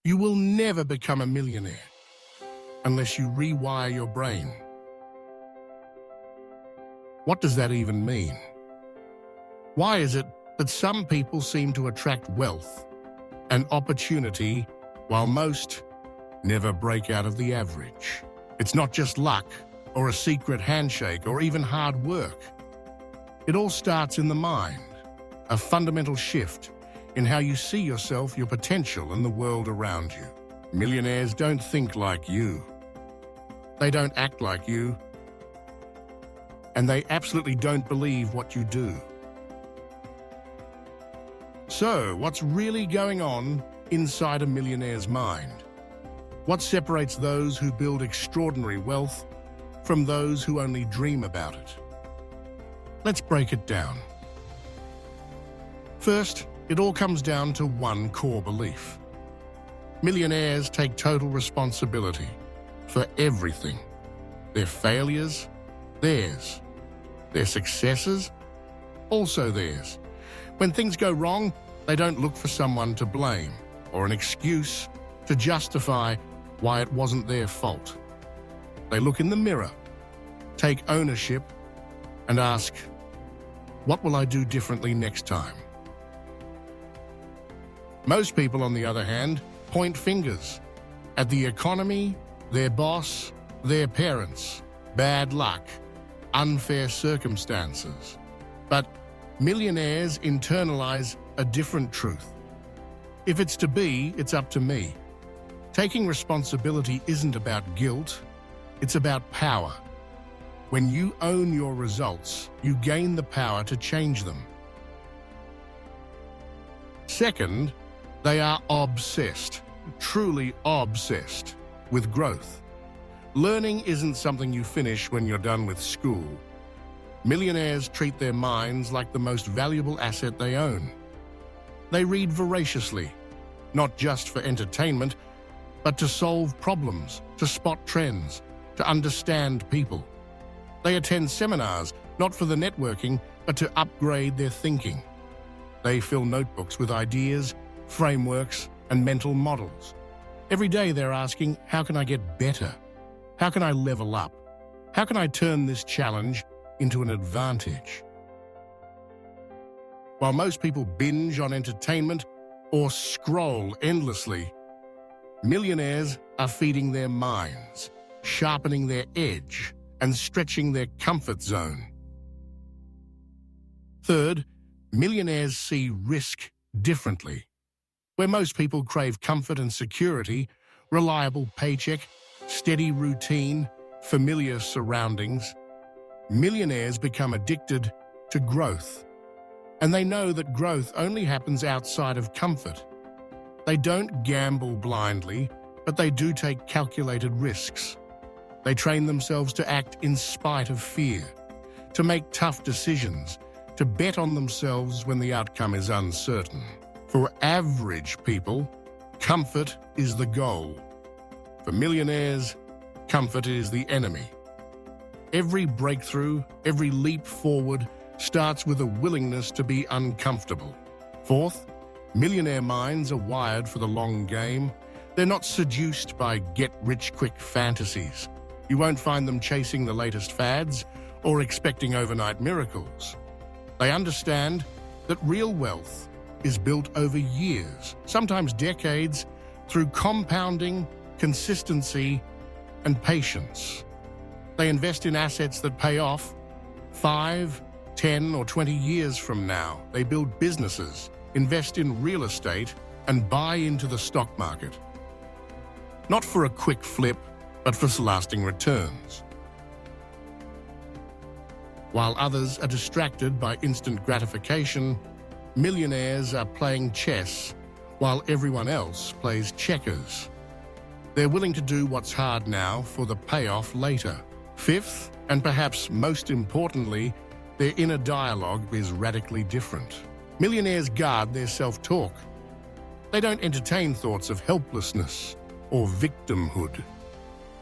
You will never become a millionaire unless you rewire your brain. What does that even mean? Why is it that some people seem to attract wealth and opportunity while most never break out of the average? It's not just luck or a secret handshake or even hard work. It all starts in the mind, a fundamental shift in how you see yourself, your potential, and the world around you. Millionaires don't think like you. They don't act like you. And they absolutely don't believe what you do. So, what's really going on inside a millionaire's mind? What separates those who build extraordinary wealth from those who only dream about it? Let's break it down. First, it all comes down to one core belief. Millionaires take total responsibility for everything. Their failures, theirs. Their successes, also theirs. When things go wrong, they don't look for someone to blame or an excuse to justify why it wasn't their fault. They look in the mirror, take ownership, and ask, what will I do differently next time? Most people, on the other hand, point fingers at the economy, their boss, their parents, bad luck, unfair circumstances. But millionaires internalize a different truth. If it's to be, it's up to me. Taking responsibility isn't about guilt, it's about power. When you own your results, you gain the power to change them. Second, they are obsessed, truly obsessed, with growth. Learning isn't something you finish when you're done with school. Millionaires treat their minds like the most valuable asset they own. They read voraciously, not just for entertainment, but to solve problems, to spot trends, to understand people. They attend seminars, not for the networking, but to upgrade their thinking. They fill notebooks with ideas, frameworks, and mental models. Every day they're asking, how can I get better? How can I level up? How can I turn this challenge into an advantage? While most people binge on entertainment or scroll endlessly, millionaires are feeding their minds, sharpening their edge, and stretching their comfort zone. Third, millionaires see risk differently. Where most people crave comfort and security, reliable paycheck, steady routine, familiar surroundings, millionaires become addicted to growth. And they know that growth only happens outside of comfort. They don't gamble blindly, but they do take calculated risks. They train themselves to act in spite of fear, to make tough decisions, to bet on themselves when the outcome is uncertain. For average people, comfort is the goal. For millionaires, comfort is the enemy. Every breakthrough, every leap forward starts with a willingness to be uncomfortable. Fourth, millionaire minds are wired for the long game. They're not seduced by get-rich-quick fantasies. You won't find them chasing the latest fads or expecting overnight miracles. They understand that real wealth is built over years, sometimes decades, through compounding, consistency, and patience. They invest in assets that pay off 5, 10, or 20 years from now. They build businesses, invest in real estate, and buy into the stock market. Not for a quick flip, but for lasting returns. While others are distracted by instant gratification, millionaires are playing chess while everyone else plays checkers. They're willing to do what's hard now for the payoff later. Fifth, and perhaps most importantly, their inner dialogue is radically different. Millionaires guard their self-talk. They don't entertain thoughts of helplessness or victimhood.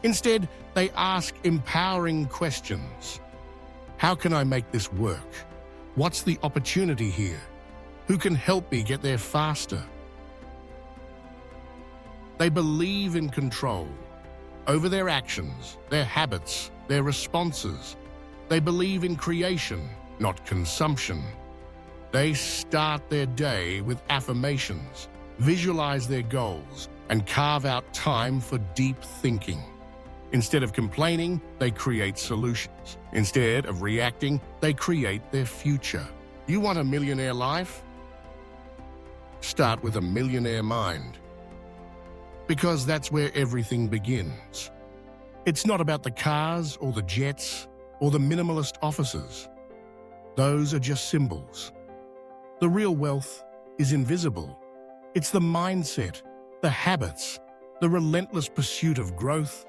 Instead, they ask empowering questions. How can I make this work? What's the opportunity here? Who can help me get there faster? They believe in control over their actions, their habits, their responses. They believe in creation, not consumption. They start their day with affirmations, visualize their goals, and carve out time for deep thinking. Instead of complaining, they create solutions. Instead of reacting, they create their future. You want a millionaire life? Start with a millionaire mind. Because that's where everything begins. It's not about the cars or the jets or the minimalist offices. Those are just symbols. The real wealth is invisible. It's the mindset, the habits, the relentless pursuit of growth,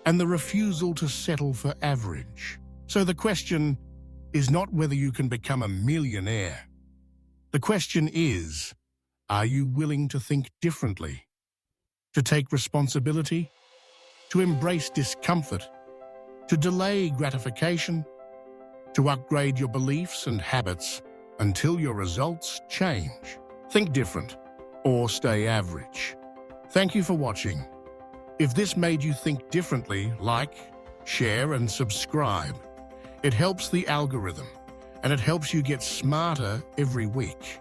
and the refusal to settle for average. So the question is not whether you can become a millionaire. The question is, are you willing to think differently? To take responsibility? To embrace discomfort? To delay gratification? To upgrade your beliefs and habits until your results change? Think different or stay average. Thank you for watching. If this made you think differently, like, share, and subscribe. It helps the algorithm, and it helps you get smarter every week.